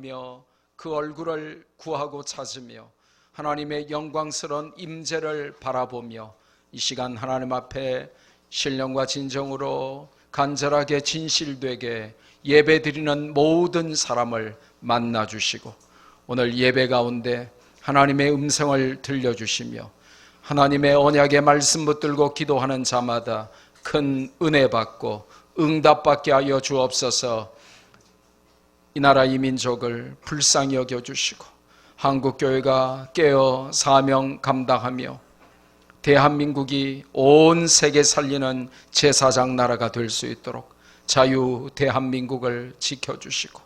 바라보며 그 얼굴을 구하고 찾으며 하나님의 영광스러운 임재를 바라보며 이 시간 하나님 앞에 신령과 진정으로 간절하게 진실되게 예배드리는 모든 사람을 만나주시고 오늘 예배 가운데 하나님의 음성을 들려주시며 하나님의 언약의 말씀 붙들고 기도하는 자마다 큰 은혜 받고 응답받게 하여 주옵소서. 이 나라 이 민족을 불쌍히 여겨주시고 한국교회가 깨어 사명 감당하며 대한민국이 온 세계 살리는 제사장 나라가 될 수 있도록 자유 대한민국을 지켜주시고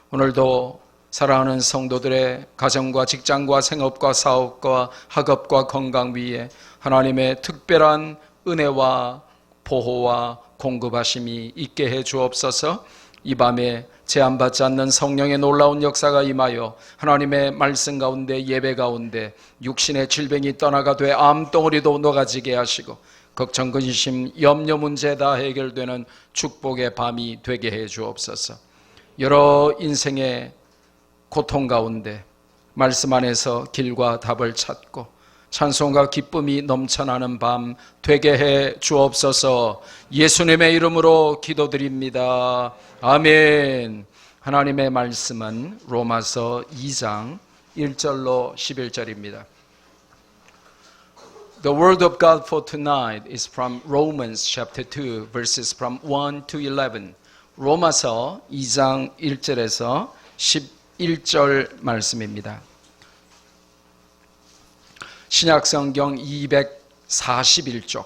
오늘도 사랑하는 성도들의 가정과 직장과 생업과 사업과 학업과 건강 위에 하나님의 특별한 은혜와 보호와 공급하심이 있게 해 주옵소서. 이 밤에 제한받지 않는 성령의 놀라운 역사가 임하여 하나님의 말씀 가운데 예배 가운데 육신의 질병이 떠나가되 암덩어리도 녹아지게 하시고 걱정, 근심, 염려 문제 다 해결되는 축복의 밤이 되게 해 주옵소서. 여러 인생의 고통 가운데 말씀 안에서 길과 답을 찾고 찬송과 기쁨이 넘쳐나는 밤 되게 해 주옵소서. 예수님의 이름으로 기도드립니다. 아멘. 하나님의 말씀은 로마서 2장 1절로 11절입니다. The word of God for tonight is from Romans chapter 2 verses from 1 to 11. 로마서 2장 1절에서 11절 말씀입니다. 신약성경 241쪽.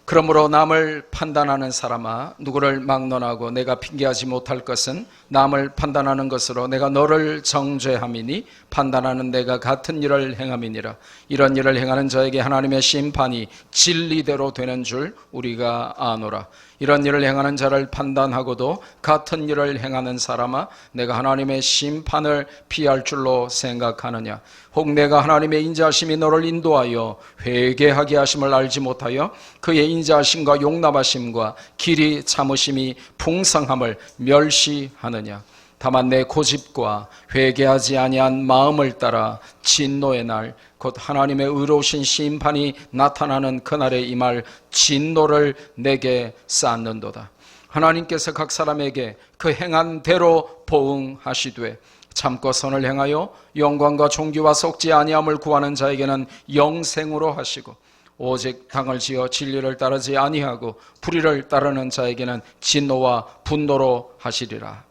그러므로 남을 판단하는 사람아 누구를 막론하고 내가 핑계하지 못할 것은 남을 판단하는 것으로 내가 너를 정죄함이니 판단하는 내가 같은 일을 행함이니라. 이런 일을 행하는 자에게 하나님의 심판이 진리대로 되는 줄 우리가 아노라. 이런 일을 행하는 자를 판단하고도 같은 일을 행하는 사람아 내가 하나님의 심판을 피할 줄로 생각하느냐. 혹 내가 하나님의 인자하심이 너를 인도하여 회개하게 하심을 알지 못하여 그의 인자하심과 용납하심과 길이 참으심이 풍성함을 멸시하느냐. 다만 내 고집과 회개하지 아니한 마음을 따라 진노의 날 곧 하나님의 의로우신 심판이 나타나는 그날에 임할 진노를 내게 쌓는도다. 하나님께서 각 사람에게 그 행한 대로 보응하시되 참고 선을 행하여 영광과 존귀와 속지 아니함을 구하는 자에게는 영생으로 하시고 오직 당을 지어 진리를 따르지 아니하고 불의를 따르는 자에게는 진노와 분노로 하시리라.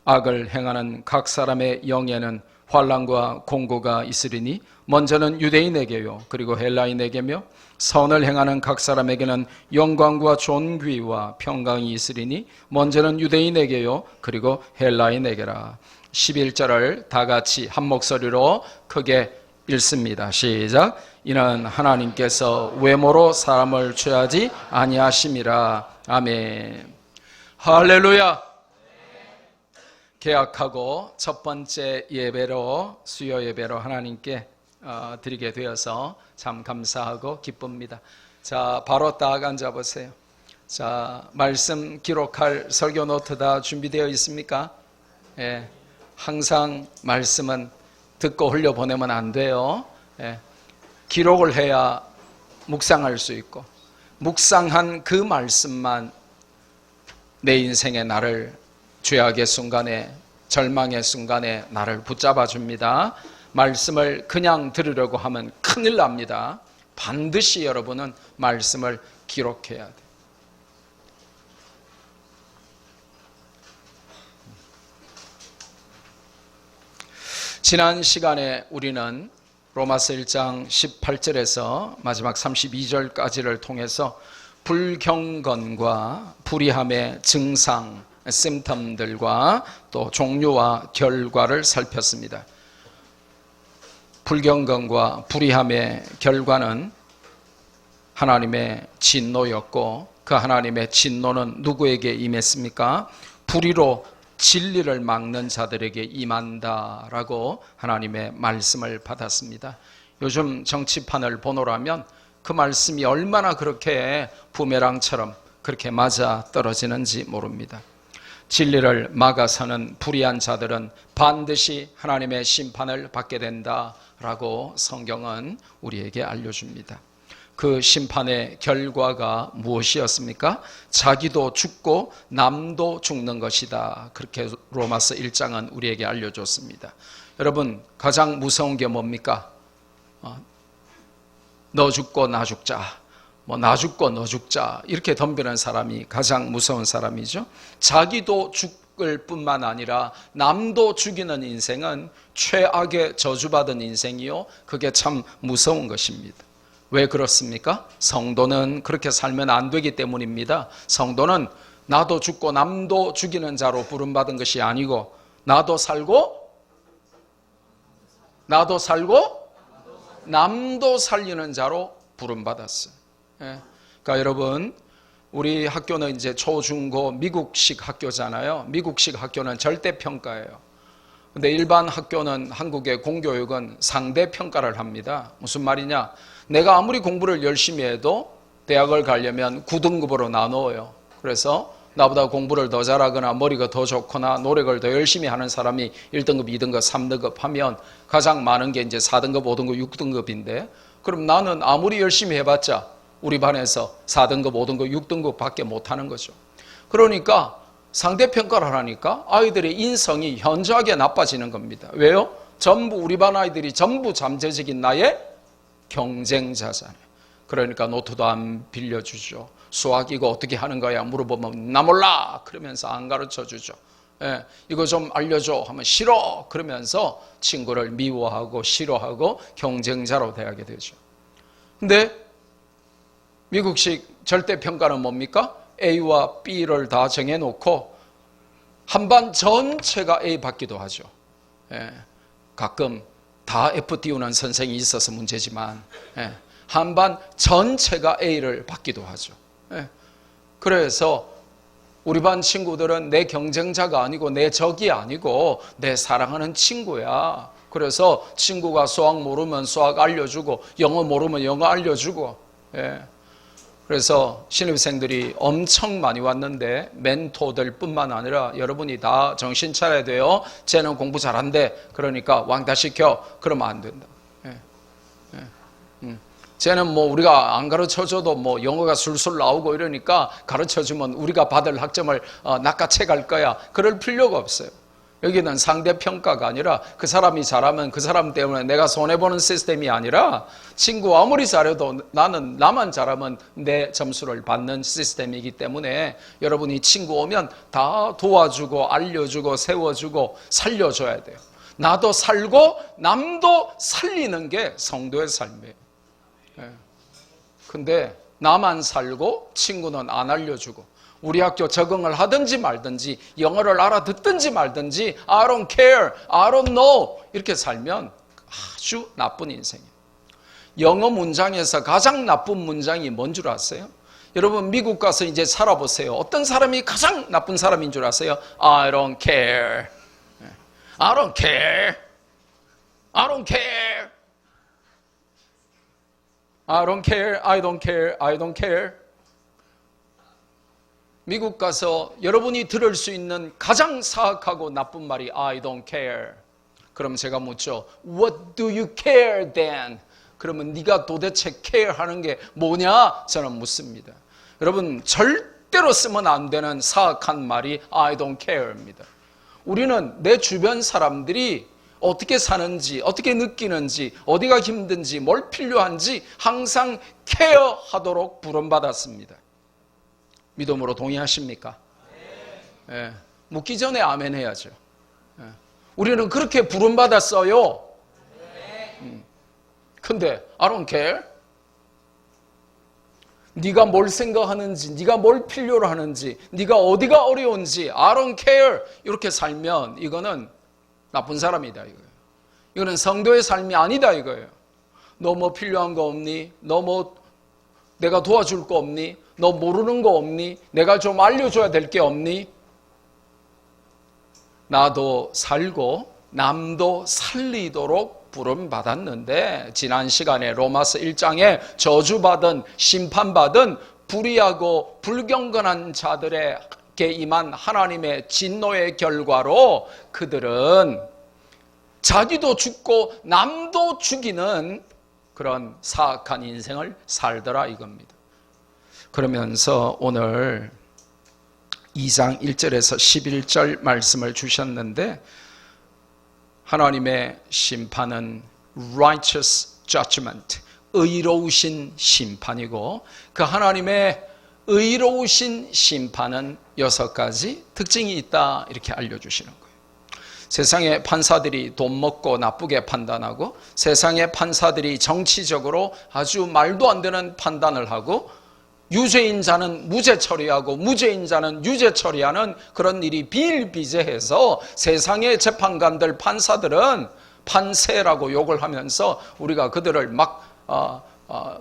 악을 행하는 각 사람의 영에는 환난과 공고가 있으리니 먼저는 유대인에게요 그리고 헬라인에게며 선을 행하는 각 사람에게는 영광과 존귀와 평강이 있으리니 먼저는 유대인에게요 그리고 헬라인에게라. 11절을 다 같이 한 목소리로 크게 읽습니다. 시작. 이는 하나님께서 외모로 사람을 취하지 아니하심이라. 아멘. 할렐루야. 개학하고 첫 번째 예배로 수요 예배로 하나님께 드리게 되어서 참 감사하고 기쁩니다. 자, 바로 딱 앉아 보세요. 자, 말씀 기록할 설교 노트 다 준비되어 있습니까? 예, 항상 말씀은 듣고 흘려보내면 안 돼요. 예, 기록을 해야 묵상할 수 있고 묵상한 그 말씀만 내 인생의 나를 죄악의 순간에 절망의 순간에 나를 붙잡아 줍니다. 말씀을 그냥 들으려고 하면 큰일 납니다. 반드시 여러분은 말씀을 기록해야 돼요. 지난 시간에 우리는 로마서 1장 18절에서 마지막 32절까지를 통해서 불경건과 불의함의 증상, 심텀들과 또 종류와 결과를 살폈습니다. 불경건과 불의함의 결과는 하나님의 진노였고 그 하나님의 진노는 누구에게 임했습니까? 불의로 진리를 막는 자들에게 임한다라고 하나님의 말씀을 받았습니다. 요즘 정치판을 보노라면 그 말씀이 얼마나 그렇게 부메랑처럼 그렇게 맞아 떨어지는지 모릅니다. 진리를 막아서는 불의한 자들은 반드시 하나님의 심판을 받게 된다라고 성경은 우리에게 알려줍니다. 그 심판의 결과가 무엇이었습니까? 자기도 죽고 남도 죽는 것이다. 그렇게 로마서 1장은 우리에게 알려줬습니다. 여러분, 가장 무서운 게 뭡니까? 너 죽고 나 죽자, 나 죽고 너 죽자, 이렇게 덤비는 사람이 가장 무서운 사람이죠. 자기도 죽을 뿐만 아니라 남도 죽이는 인생은 최악의 저주받은 인생이요, 그게 참 무서운 것입니다. 왜 그렇습니까? 성도는 그렇게 살면 안 되기 때문입니다. 성도는 나도 죽고 남도 죽이는 자로 부름받은 것이 아니고 나도 살고 남도 살리는 자로 부름받았어요. 그러니까 여러분, 우리 학교는 이제 초중고 미국식 학교잖아요. 미국식 학교는 절대평가예요. 근데 일반 학교는, 한국의 공교육은 상대평가를 합니다. 무슨 말이냐? 내가 아무리 공부를 열심히 해도 대학을 가려면 9등급으로 나누어요. 그래서 나보다 공부를 더 잘하거나 머리가 더 좋거나 노력을 더 열심히 하는 사람이 1등급, 2등급, 3등급 하면 가장 많은 게 이제 4등급, 5등급, 6등급인데, 그럼 나는 아무리 열심히 해봤자 우리 반에서 4등급, 5등급, 6등급 밖에 못하는 거죠. 그러니까 상대평가를 하니까 아이들의 인성이 현저하게 나빠지는 겁니다. 왜요? 전부, 우리 반 아이들이 전부 잠재적인 나의 경쟁자잖아요. 그러니까 노트도 안 빌려주죠. 수학 이거 어떻게 하는 거야 물어보면 나 몰라 그러면서 안 가르쳐주죠. 이거 좀 알려줘 하면 싫어 그러면서 친구를 미워하고 싫어하고 경쟁자로 대하게 되죠. 근데 미국식 절대평가는 뭡니까? A와 B를 다 정해놓고 한 반 전체가 A 받기도 하죠. 가끔 다 F 띄우는 선생이 있어서 문제지만 한 반 전체가 A를 받기도 하죠. 그래서 우리 반 친구들은 내 경쟁자가 아니고 내 적이 아니고 내 사랑하는 친구야. 그래서 친구가 수학 모르면 수학 알려주고 영어 모르면 영어 알려주고. 그래서 신입생들이 엄청 많이 왔는데 멘토들 뿐만 아니라 여러분이 다 정신 차려야 돼요. 쟤는 공부 잘한대. 그러니까 왕따시켜. 그러면 안 된다. 쟤는 우리가 안 가르쳐줘도 영어가 술술 나오고 이러니까 가르쳐주면 우리가 받을 학점을 낚아채 갈 거야. 그럴 필요가 없어요. 여기는 상대평가가 아니라 그 사람이 잘하면 그 사람 때문에 내가 손해보는 시스템이 아니라 친구 아무리 잘해도 나만 잘하면 내 점수를 받는 시스템이기 때문에 여러분이 친구 오면 다 도와주고 알려주고 세워주고 살려줘야 돼요. 나도 살고 남도 살리는 게 성도의 삶이에요. 근데 나만 살고 친구는 안 알려주고 우리 학교 적응을 하든지 말든지 영어를 알아듣든지 말든지 I don't care, I don't know 이렇게 살면 아주 나쁜 인생이에요. 영어 문장에서 가장 나쁜 문장이 뭔 줄 아세요? 여러분 미국 가서 이제 살아보세요. 어떤 사람이 가장 나쁜 사람인 줄 아세요? I don't care, I don't care, I don't care, I don't care, I don't care, I don't care. 미국 가서 여러분이 들을 수 있는 가장 사악하고 나쁜 말이 I don't care. 그럼 제가 묻죠. What do you care then? 그러면 네가 도대체 care하는 게 뭐냐? 저는 묻습니다. 여러분 절대로 쓰면 안 되는 사악한 말이 I don't care입니다. 우리는 내 주변 사람들이 어떻게 사는지, 어떻게 느끼는지, 어디가 힘든지, 뭘 필요한지 항상 케어하도록 부름받았습니다. 믿음으로 동의하십니까? 네. 묻기 전에 아멘 해야죠. 우리는 그렇게 부름받았어요. 근데 I don't care. 네가 뭘 생각하는지, 네가 뭘 필요로 하는지, 네가 어디가 어려운지 I don't care. 이렇게 살면 이거는 나쁜 사람이다 이거예요. 이거는 성도의 삶이 아니다 이거예요. 너 뭐 필요한 거 없니? 너 내가 도와줄 거 없니? 너 모르는 거 없니? 내가 좀 알려줘야 될 게 없니? 나도 살고 남도 살리도록 부름받았는데 지난 시간에 로마서 1장에 저주받은 심판받은 불의하고 불경건한 자들의 함께 임한 하나님의 진노의 결과로 그들은 자기도 죽고 남도 죽이는 그런 사악한 인생을 살더라 이겁니다. 그러면서 오늘 2장 1절에서 11절 말씀을 주셨는데, 하나님의 심판은 righteous judgment, 의로우신 심판이고, 그 하나님의 의로우신 심판은 6가지 특징이 있다 이렇게 알려주시는 거예요. 세상의 판사들이 돈 먹고 나쁘게 판단하고, 세상의 판사들이 정치적으로 아주 말도 안 되는 판단을 하고, 유죄인자는 무죄 처리하고 무죄인자는 유죄 처리하는 그런 일이 비일비재해서 세상의 재판관들, 판사들은 판세라고 욕을 하면서 우리가 그들을 막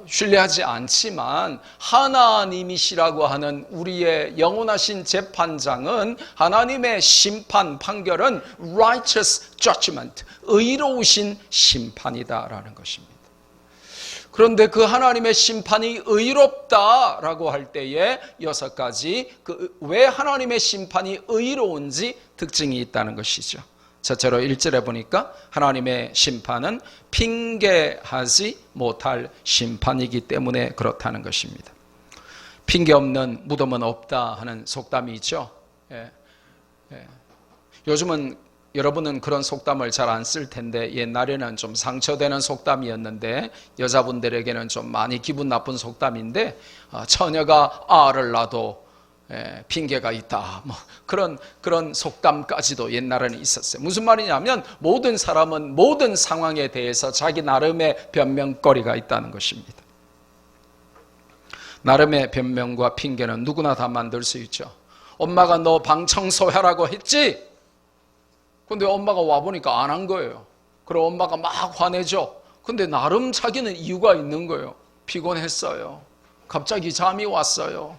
신뢰하지 않지만, 하나님이시라고 하는 우리의 영원하신 재판장은 하나님의 심판, 판결은 righteous judgment, 의로우신 심판이다라는 것입니다. 그런데 그 하나님의 심판이 의롭다라고 할 때에 6가지 왜 하나님의 심판이 의로운지 특징이 있다는 것이죠. 첫째로 1절에 보니까 하나님의 심판은 핑계하지 못할 심판이기 때문에 그렇다는 것입니다. 핑계 없는 무덤은 없다 하는 속담이 있죠. 요즘은 여러분은 그런 속담을 잘 안 쓸 텐데, 옛날에는 좀 상처되는 속담이었는데, 여자분들에게는 좀 많이 기분 나쁜 속담인데, 처녀가 알을 낳아도 핑계가 있다, 뭐 그런 속담까지도 옛날에는 있었어요. 무슨 말이냐면, 모든 사람은 모든 상황에 대해서 자기 나름의 변명거리가 있다는 것입니다. 나름의 변명과 핑계는 누구나 다 만들 수 있죠. 엄마가 너 방 청소하라고 했지? 근데 엄마가 와보니까 안 한 거예요. 그럼 엄마가 막 화내죠. 근데 나름 자기는 이유가 있는 거예요. 피곤했어요. 갑자기 잠이 왔어요.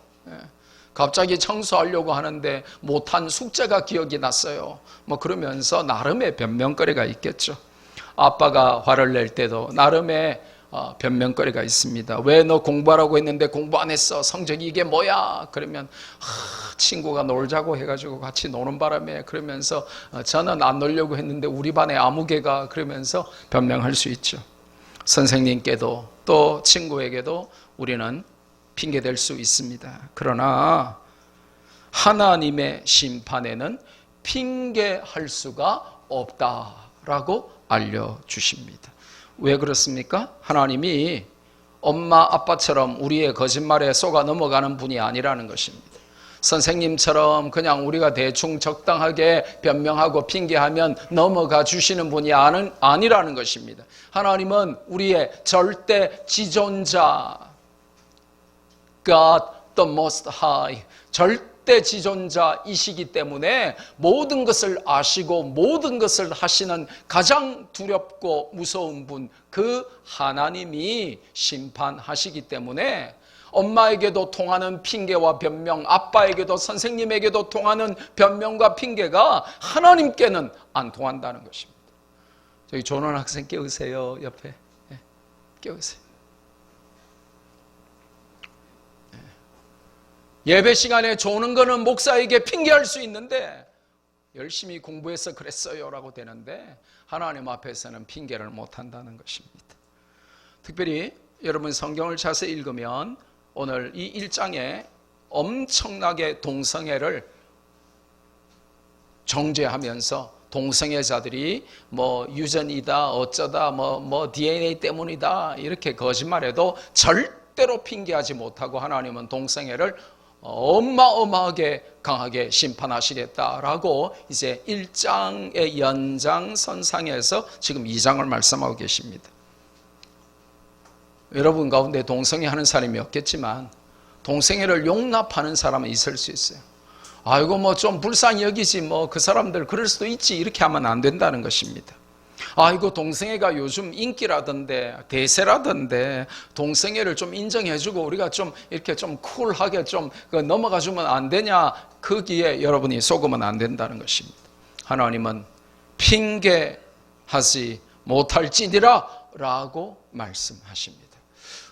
갑자기 청소하려고 하는데 못한 숙제가 기억이 났어요. 뭐 그러면서 나름의 변명거리가 있겠죠. 아빠가 화를 낼 때도 나름의 변명거리가 있습니다. 왜 너 공부하라고 했는데 공부 안 했어? 성적이 이게 뭐야? 그러면 친구가 놀자고 해가지고 같이 노는 바람에, 그러면서 저는 안 놀려고 했는데 우리 반에 아무개가, 그러면서 변명할 수 있죠. 선생님께도 또 친구에게도 우리는 핑계댈 수 있습니다. 그러나 하나님의 심판에는 핑계할 수가 없다라고 알려주십니다. 왜 그렇습니까? 하나님이 엄마 아빠처럼 우리의 거짓말에 속아 넘어가는 분이 아니라는 것입니다. 선생님처럼 그냥 우리가 대충 적당하게 변명하고 핑계하면 넘어가 주시는 분이 아니라는 것입니다. 하나님은 우리의 절대 지존자, God the Most High, 절대 지존자이시기 때문에 모든 것을 아시고 모든 것을 하시는 가장 두렵고 무서운 분, 그 하나님이 심판하시기 때문에 엄마에게도 통하는 핑계와 변명, 아빠에게도 선생님에게도 통하는 변명과 핑계가 하나님께는 안 통한다는 것입니다. 저기 조는 학생 깨우세요. 옆에 깨우세요. 예배 시간에 조는 거는 목사에게 핑계할 수 있는데, 열심히 공부해서 그랬어요 라고 되는데, 하나님 앞에서는 핑계를 못한다는 것입니다. 특별히 여러분 성경을 자세히 읽으면 오늘 이 1장에 엄청나게 동성애를 정죄하면서, 동성애자들이 뭐 유전이다 어쩌다 뭐 DNA 때문이다 이렇게 거짓말해도 절대로 핑계하지 못하고 하나님은 동성애를 어마어마하게 강하게 심판하시겠다라고 이제 1장의 연장선상에서 지금 2장을 말씀하고 계십니다. 여러분 가운데 동성애 하는 사람이 없겠지만 동성애를 용납하는 사람은 있을 수 있어요. 아이고 뭐 좀 불쌍히 여기지 뭐 그 사람들 그럴 수도 있지, 이렇게 하면 안 된다는 것입니다. 아이고 동성애가 요즘 인기라던데 대세라던데 동성애를 좀 인정해주고 우리가 좀 이렇게 좀 쿨하게 좀 넘어가주면 안 되냐, 거기에 여러분이 속으면 안 된다는 것입니다. 하나님은 핑계하지 못할지니라 라고 말씀하십니다.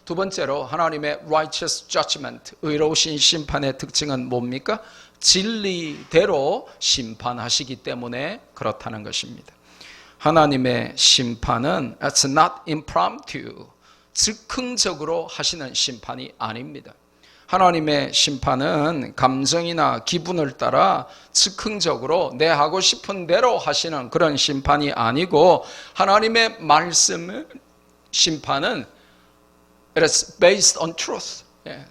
두 번째로 하나님의 righteous judgment, 의로우신 심판의 특징은 뭡니까? 진리대로 심판하시기 때문에 그렇다는 것입니다. 하나님의 심판은 It's not impromptu. 즉흥적으로 하시는 심판이 아닙니다. 하나님의 심판은 감정이나 기분을 따라 즉흥적으로 내 하고 싶은 대로 하시는 그런 심판이 아니고, 하나님의 말씀 심판은 It's based on truth.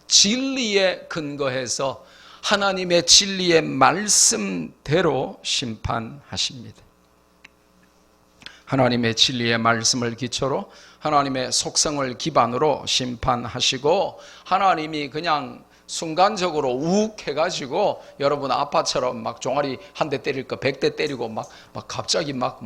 진리에 근거해서 하나님의 진리의 말씀대로 심판하십니다. 하나님의 진리의 말씀을 기초로 하나님의 속성을 기반으로 심판하시고, 하나님이 그냥 순간적으로 욱 해가지고 여러분 아빠처럼 막 종아리 한 대 때릴 거 100대 때리고 막 갑자기 막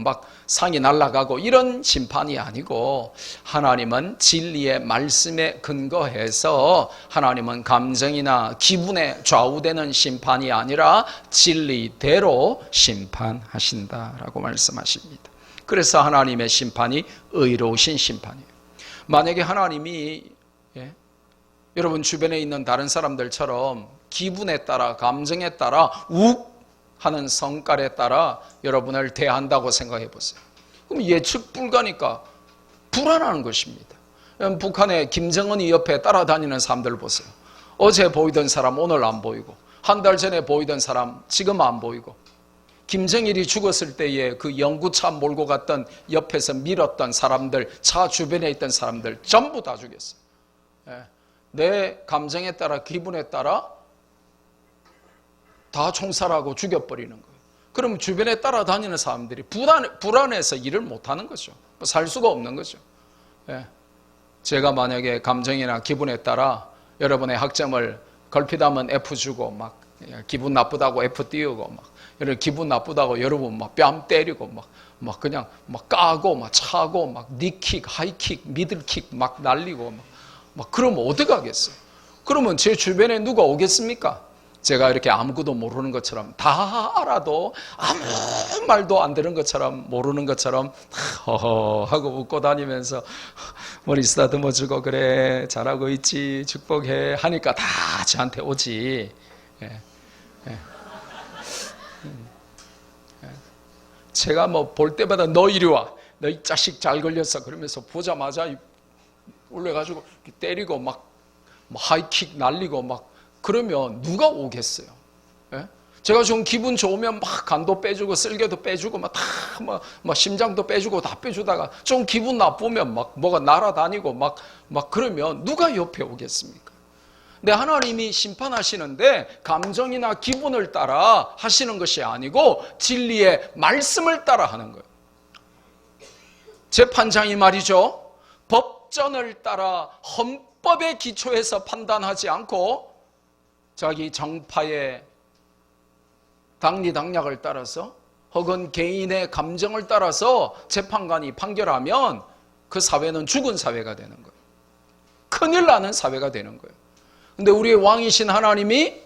상이 날아가고 이런 심판이 아니고, 하나님은 진리의 말씀에 근거해서 하나님은 감정이나 기분에 좌우되는 심판이 아니라 진리대로 심판하신다라고 말씀하십니다. 그래서 하나님의 심판이 의로우신 심판이에요. 만약에 하나님이 여러분 주변에 있는 다른 사람들처럼 기분에 따라 감정에 따라 욱 하는 성깔에 따라 여러분을 대한다고 생각해 보세요. 그럼 예측 불가니까 불안한 것입니다. 북한의 김정은이 옆에 따라다니는 사람들 보세요. 어제 보이던 사람 오늘 안 보이고, 한 달 전에 보이던 사람 지금 안 보이고, 김정일이 죽었을 때에 그 연구차 몰고 갔던 옆에서 밀었던 사람들, 차 주변에 있던 사람들 전부 다 죽였어요. 내 감정에 따라 기분에 따라 다 총살하고 죽여버리는 거예요. 그럼 주변에 따라다니는 사람들이 불안해서 일을 못하는 거죠. 살 수가 없는 거죠. 제가 만약에 감정이나 기분에 따라 여러분의 학점을 걸핏하면 F 주고 막 기분 나쁘다고 F 띄우고 막 기분 나쁘다고 여러분 막 뺨 때리고 막 그냥 막 까고 막 차고 막 니킥, 하이킥, 미들킥 막 날리고 막 그러면 어디 가겠어요? 그러면 제 주변에 누가 오겠습니까? 제가 이렇게 아무것도 모르는 것처럼 다 알아도 아무 말도 안 되는 것처럼 모르는 것처럼 허허 하고 웃고 다니면서 머리 쓰다듬어주고 그래 잘하고 있지 축복해 하니까 다 저한테 오지. 제가 뭐 볼 때마다 너 이리 와, 너 이 자식 잘 걸렸어 그러면서 보자마자 올려가지고 때리고 막 하이킥 날리고 막 그러면 누가 오겠어요? 제가 좀 기분 좋으면 막 간도 빼주고 쓸개도 빼주고 막 심장도 빼주고 다 빼주다가 좀 기분 나쁘면 막 뭐가 날아다니고 막 그러면 누가 옆에 오겠습니까? 근데 하나님이 심판하시는데 감정이나 기분을 따라 하시는 것이 아니고 진리의 말씀을 따라 하는 거예요. 재판장이 말이죠, 법전을 따라 헌법에 기초해서 판단하지 않고 자기 정파의 당리당략을 따라서 혹은 개인의 감정을 따라서 재판관이 판결하면 그 사회는 죽은 사회가 되는 거예요. 큰일 나는 사회가 되는 거예요. 근데 우리의 왕이신 하나님이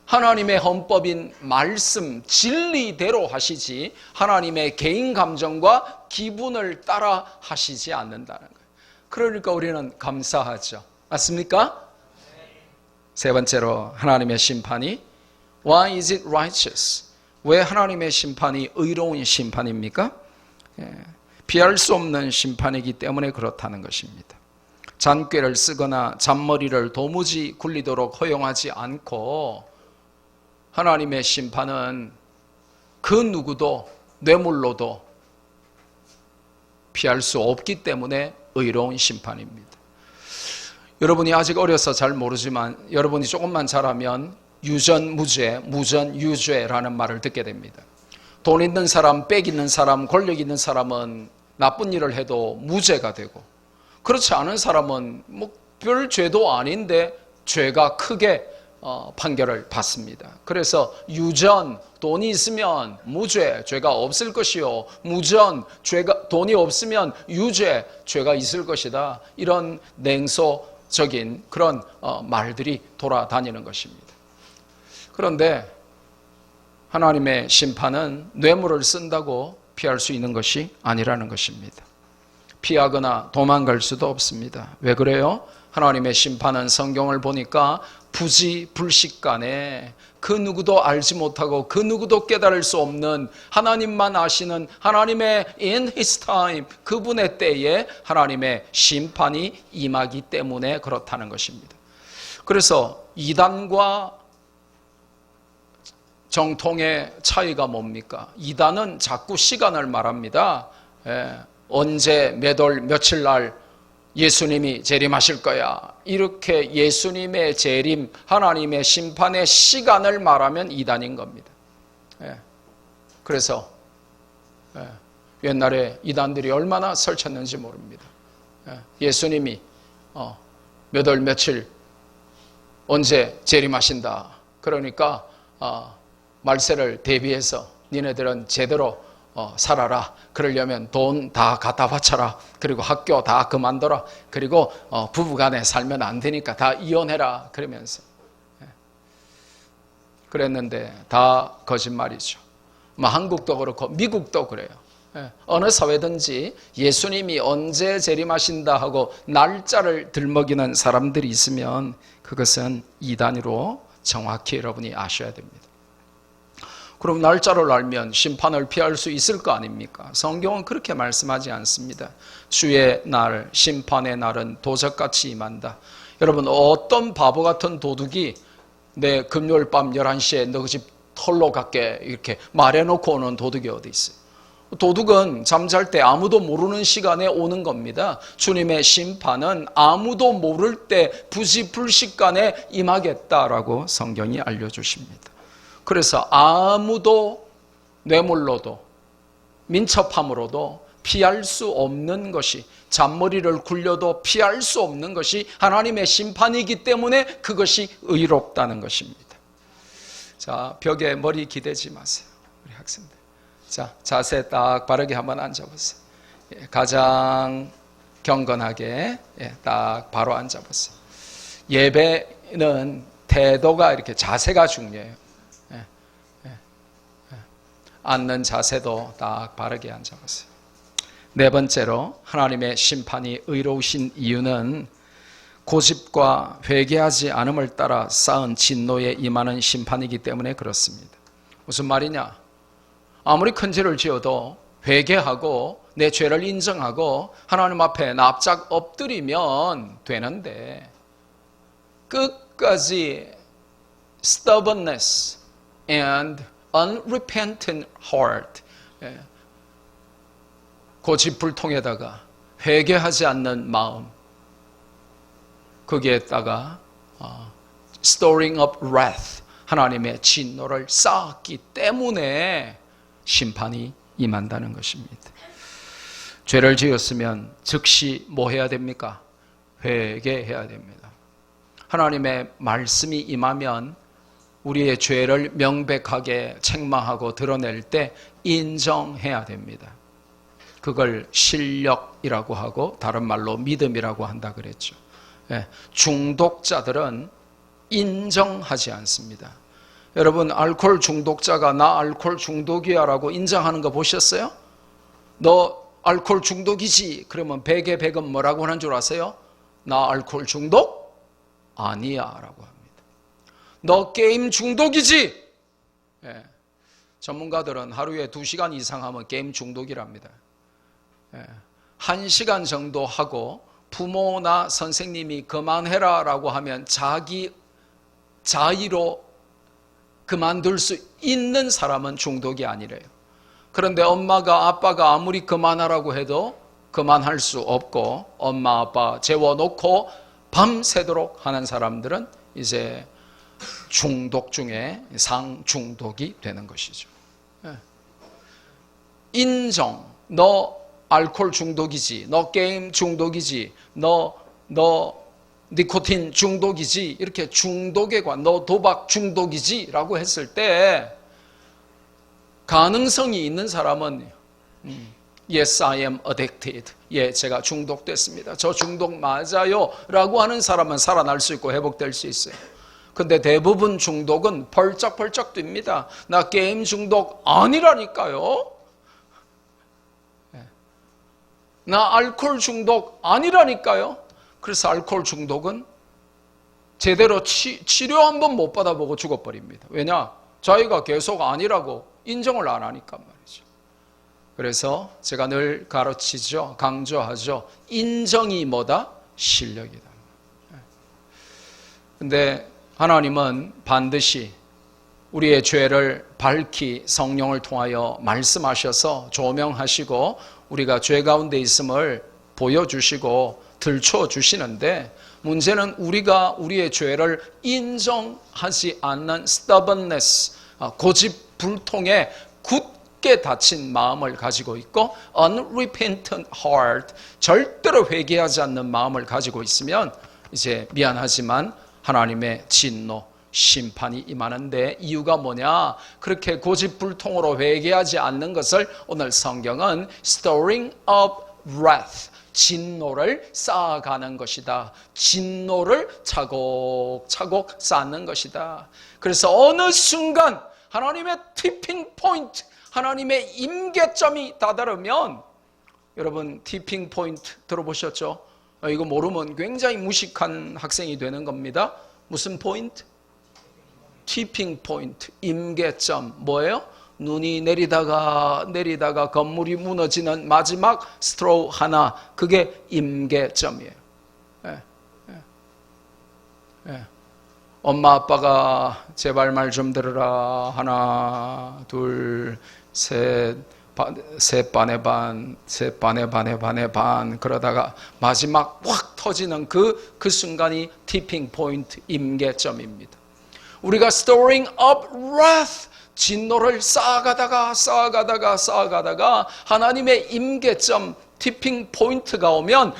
하나님의 헌법인 말씀, 진리대로 하시지 하나님의 개인 감정과 기분을 따라 하시지 않는다는 거예요. 그러니까 우리는 감사하죠. 맞습니까? 세 번째로 하나님의 심판이 Why is it righteous? 왜 하나님의 심판이 의로운 심판입니까? 피할 수 없는 심판이기 때문에 그렇다는 것입니다. 잔꾀를 쓰거나 잔머리를 도무지 굴리도록 허용하지 않고 하나님의 심판은 그 누구도 뇌물로도 피할 수 없기 때문에 의로운 심판입니다. 여러분이 아직 어려서 잘 모르지만 여러분이 조금만 자라면 유전무죄, 무전유죄라는 말을 듣게 됩니다. 돈 있는 사람, 빽 있는 사람, 권력 있는 사람은 나쁜 일을 해도 무죄가 되고, 그렇지 않은 사람은 뭐 별 죄도 아닌데 죄가 크게 판결을 받습니다. 그래서 유전, 돈이 있으면 무죄, 죄가 없을 것이요, 무전, 돈이 없으면 유죄, 죄가 있을 것이다. 이런 냉소적인 그런 말들이 돌아다니는 것입니다. 그런데 하나님의 심판은 뇌물을 쓴다고 피할 수 있는 것이 아니라는 것입니다. 피하거나 도망갈 수도 없습니다. 왜 그래요? 하나님의 심판은 성경을 보니까 부지불식간에 그 누구도 알지 못하고 그 누구도 깨달을 수 없는 하나님만 아시는 하나님의 in his time, 그분의 때에 하나님의 심판이 임하기 때문에 그렇다는 것입니다. 그래서 이단과 정통의 차이가 뭡니까? 이단은 자꾸 시간을 말합니다. 언제 몇 월 며칠 날 예수님이 재림하실 거야. 이렇게 예수님의 재림, 하나님의 심판의 시간을 말하면 이단인 겁니다. 그래서 옛날에 이단들이 얼마나 설쳤는지 모릅니다. 예수님이 몇 월 며칠 언제 재림하신다. 그러니까 말세를 대비해서 니네들은 제대로 살아라. 그러려면 돈 다 갖다 바쳐라. 그리고 학교 다 그만둬라. 그리고 부부간에 살면 안 되니까 다 이혼해라. 그러면서 그랬는데 다 거짓말이죠. 한국도 그렇고 미국도 그래요. 어느 사회든지 예수님이 언제 재림하신다 하고 날짜를 들먹이는 사람들이 있으면 그것은 이단으로 정확히 여러분이 아셔야 됩니다. 그럼 날짜를 알면 심판을 피할 수 있을 거 아닙니까? 성경은 그렇게 말씀하지 않습니다. 주의 날, 심판의 날은 도적같이 임한다. 여러분, 어떤 바보 같은 도둑이 내 금요일 밤 11시에 너 집 털로 갈게 이렇게 말해놓고 오는 도둑이 어디 있어요? 도둑은 잠잘 때 아무도 모르는 시간에 오는 겁니다. 주님의 심판은 아무도 모를 때 부지불식간에 임하겠다라고 성경이 알려주십니다. 그래서 아무도 뇌물로도 민첩함으로도 피할 수 없는 것이, 잔머리를 굴려도 피할 수 없는 것이 하나님의 심판이기 때문에 그것이 의롭다는 것입니다. 자, 벽에 머리 기대지 마세요, 우리 학생들. 자, 자세 딱 바르게 한번 앉아보세요. 가장 경건하게 딱 바로 앉아보세요. 예배는 태도가 이렇게 자세가 중요해요. 앉는 자세도 딱 바르게 앉아보세요. 네 번째로 하나님의 심판이 의로우신 이유는 고집과 회개하지 않음을 따라 쌓은 진노에 임하는 심판이기 때문에 그렇습니다. 무슨 말이냐? 아무리 큰 죄를 지어도 회개하고 내 죄를 인정하고 하나님 앞에 납작 엎드리면 되는데 끝까지 stubbornness and unrepentant heart, 고집불통에다가 회개하지 않는 마음, 거기에다가 storing up wrath, 하나님의 진노를 쌓았기 때문에 심판이 임한다는 것입니다. 죄를 지었으면 즉시 뭐 해야 됩니까? 회개해야 됩니다. 하나님의 말씀이 임하면 우리의 죄를 명백하게 책망하고 드러낼 때 인정해야 됩니다. 그걸 신력이라고 하고 다른 말로 믿음이라고 한다 그랬죠. 중독자들은 인정하지 않습니다. 여러분, 알코올 중독자가 나 알코올 중독이야 라고 인정하는 거 보셨어요? 너 알코올 중독이지? 그러면 100에 100은 뭐라고 하는 줄 아세요? 나 알코올 중독? 아니야 라고 합니다. 너 게임 중독이지? 전문가들은 하루에 2시간 이상 하면 게임 중독이랍니다. 1시간 정도 하고 부모나 선생님이 그만해라 라고 하면 자기 자의로 그만둘 수 있는 사람은 중독이 아니래요. 그런데 엄마가 아빠가 아무리 그만하라고 해도 그만할 수 없고 엄마 아빠 재워놓고 밤새도록 하는 사람들은 이제 중독 중에 상중독이 되는 것이죠. 인정, 너 알코올 중독이지, 너 게임 중독이지, 너 니코틴 중독이지, 이렇게 중독에 관한, 너 도박 중독이지 라고 했을 때 가능성이 있는 사람은 Yes, I am addicted. 예, 제가 중독됐습니다. 저 중독 맞아요 라고 하는 사람은 살아날 수 있고 회복될 수 있어요. 근데 대부분 중독은 벌쩍벌쩍 뜁니다. 나 게임 중독 아니라니까요. 나 알코올 중독 아니라니까요. 그래서 알코올 중독은 제대로 치료 한번 못 받아보고 죽어버립니다. 왜냐? 자기가 계속 아니라고 인정을 안 하니까 말이죠. 그래서 제가 늘 가르치죠. 강조하죠. 인정이 뭐다? 실력이다. 근데 하나님은 반드시 우리의 죄를 밝히 성령을 통하여 말씀하셔서 조명하시고 우리가 죄 가운데 있음을 보여주시고 들춰주시는데, 문제는 우리가 우리의 죄를 인정하지 않는 stubbornness, 고집불통에 굳게 닫힌 마음을 가지고 있고 unrepentant heart, 절대로 회개하지 않는 마음을 가지고 있으면 이제 미안하지만 하나님의 진노, 심판이 임하는데, 이유가 뭐냐? 그렇게 고집불통으로 회개하지 않는 것을 오늘 성경은 storing up wrath, 진노를 쌓아가는 것이다. 진노를 차곡차곡 쌓는 것이다. 그래서 어느 순간 하나님의 티핑 포인트, 하나님의 임계점이 다다르면, 여러분 티핑 포인트 들어보셨죠? 이거 모르면 굉장히 무식한 학생이 되는 겁니다. 무슨 포인트? 티핑 포인트, 임계점. 뭐예요? 눈이 내리다가 건물이 무너지는 마지막 스트로우 하나, 그게 임계점이에요. 엄마 아빠가 제발 말 좀 들으라. 하나, 둘, 셋, 셋 반에 반, 셋 반에 반, 그러다가 마지막 확 터지는 그 순간이 티핑 포인트, 임계점입니다. 우리가 storing up wrath, 진노를 쌓아가다가 하나님의 임계점, 티핑 포인트가 오면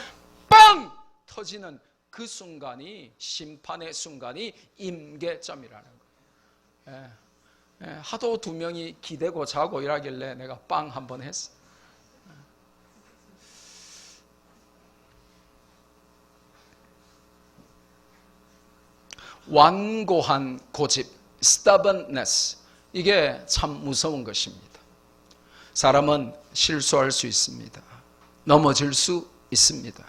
빵 터지는 그 순간이, 심판의 순간이 임계점이라는 거예요. 하도 두 명이 기대고 자고 일하길래 내가 빵 한번 했어. 완고한 고집, stubbornness, 이게 참 무서운 것입니다. 사람은 실수할 수 있습니다. 넘어질 수 있습니다.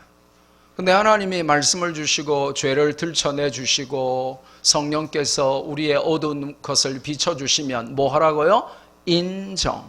근데 하나님이 말씀을 주시고 죄를 들춰내 주시고 성령께서 우리의 어두운 것을 비춰주시면 뭐 하라고요? 인정.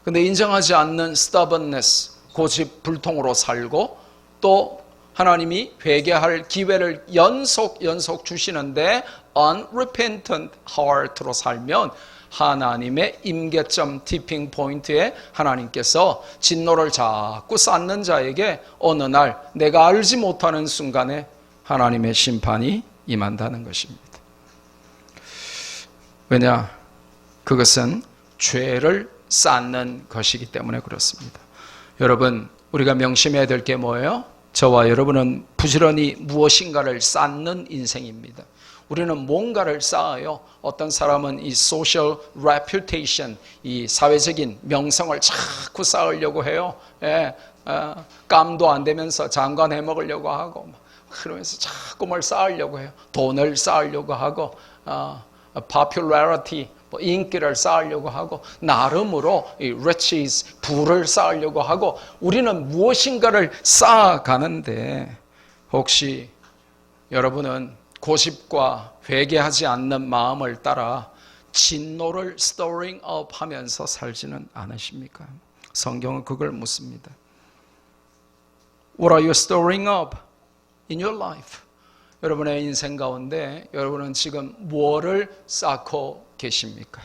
근데 인정하지 않는 stubbornness, 고집불통으로 살고, 또 하나님이 회개할 기회를 연속 주시는데 unrepentant heart로 살면 하나님의 임계점, 티핑 포인트에 하나님께서 진노를 자꾸 쌓는 자에게 어느 날 내가 알지 못하는 순간에 하나님의 심판이 임한다는 것입니다. 왜냐? 그것은 죄를 쌓는 것이기 때문에 그렇습니다. 여러분, 우리가 명심해야 될 게 뭐예요? 저와 여러분은 부지런히 무엇인가를 쌓는 인생입니다. 우리는 뭔가를 쌓아요. 어떤 사람은 이 social reputation, 이 사회적인 명성을 자꾸 쌓으려고 해요. 깜도 안 되면서 장관 해먹으려고 하고, 그러면서 자꾸 뭘 쌓으려고 해요. 돈을 쌓으려고 하고, popularity, 인기를 쌓으려고 하고, 나름으로 이 riches, 부를 쌓으려고 하고, 우리는 무엇인가를 쌓아가는데, 혹시 여러분은 고집과 회개하지 않는 마음을 따라 진노를 storing up 하면서 살지는 않으십니까? 성경은 그걸 묻습니다. What are you storing up in your life? 여러분의 인생 가운데 여러분은 지금 무엇을 쌓고 계십니까?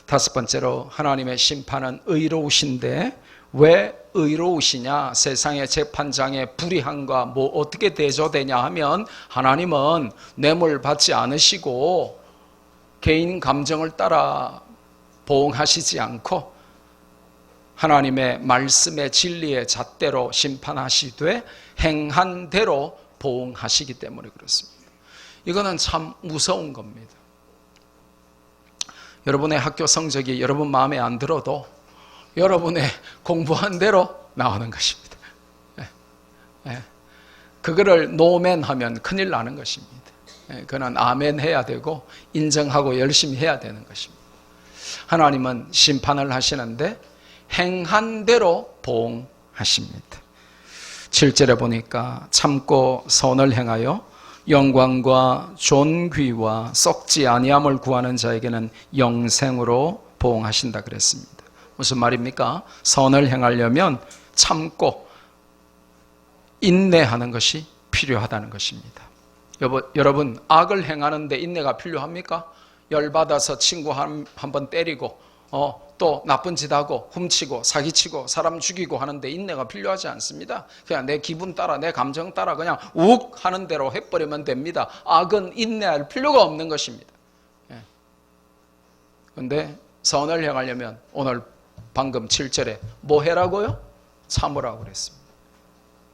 다섯 번째로, 하나님의 심판은 의로우신데 왜 의로우시냐? 세상의 재판장의 불의함과 뭐 어떻게 대조되냐 하면, 하나님은 뇌물 받지 않으시고 개인 감정을 따라 보응하시지 않고 하나님의 말씀의 진리의 잣대로 심판하시되 행한 대로 보응하시기 때문에 그렇습니다. 이거는 참 무서운 겁니다. 여러분의 학교 성적이 여러분 마음에 안 들어도 여러분의 공부한 대로 나오는 것입니다. 그거를 노맨하면 큰일 나는 것입니다. 그는 아멘 해야 되고 인정하고 열심히 해야 되는 것입니다. 하나님은 심판을 하시는데 행한 대로 보응하십니다. 하십니다. 7절에 보니까 참고 선을 행하여 영광과 존귀와 썩지 아니함을 구하는 자에게는 영생으로 보응하신다 그랬습니다. 무슨 말입니까? 선을 행하려면 참고 인내하는 것이 필요하다는 것입니다. 여러분, 악을 행하는데 인내가 필요합니까? 열받아서 친구 한 번 때리고 또 나쁜 짓 하고 훔치고 사기치고 사람 죽이고 하는데 인내가 필요하지 않습니다. 그냥 내 기분 따라 내 감정 따라 그냥 욱 하는 대로 해버리면 됩니다. 악은 인내할 필요가 없는 것입니다. 그런데 선을 행하려면 오늘 방금 7절에 뭐 해라고요? 참으라고 그랬습니다.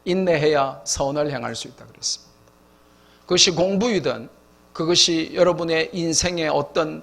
인내해야 선을 행할 수 있다고 그랬습니다. 그것이 공부이든 그것이 여러분의 인생의 어떤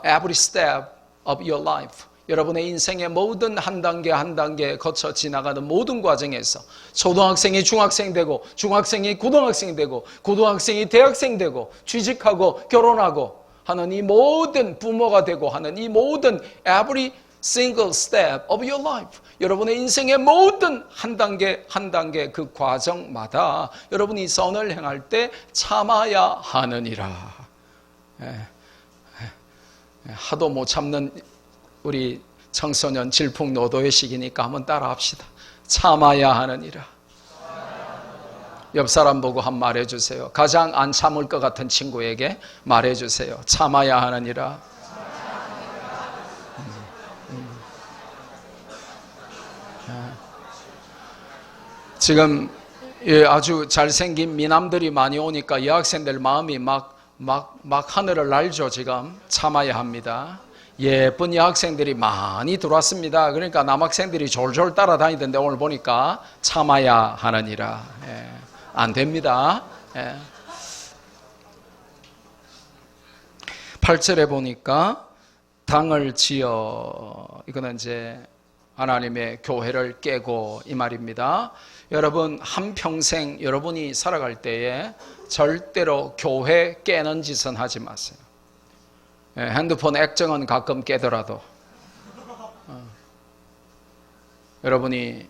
every step of your life, 여러분의 인생의 모든 한 단계 한 단계 거쳐 지나가는 모든 과정에서 초등학생이 중학생 되고 중학생이 고등학생이 되고 고등학생이 대학생 되고 취직하고 결혼하고 하는 이 모든 부모가 되고 하는 이 모든 every single step of your life, 여러분의 인생의 모든 한 단계 한 단계 그 과정마다 여러분이 선을 행할 때 참아야 하느니라. 하도 못 참는 우리 청소년 질풍노도의 시기니까 한번 따라 합시다. 참아야 하느니라. 옆 사람 보고 한 말 해주세요. 가장 안 참을 것 같은 친구에게 말해주세요. 참아야 하느니라. 지금 아주 잘생긴 미남들이 많이 오니까 여학생들 마음이 막 하늘을 날죠. 지금 참아야 합니다. 예쁜 여학생들이 많이 들어왔습니다. 그러니까 남학생들이 졸졸 따라다니던데 오늘 보니까 참아야 하느니라. 안 됩니다. 8절에 보니까 당을 지어, 이거는 이제 하나님의 교회를 깨고 이 말입니다. 여러분 한평생 여러분이 살아갈 때에 절대로 교회 깨는 짓은 하지 마세요. 핸드폰 액정은 가끔 깨더라도 여러분이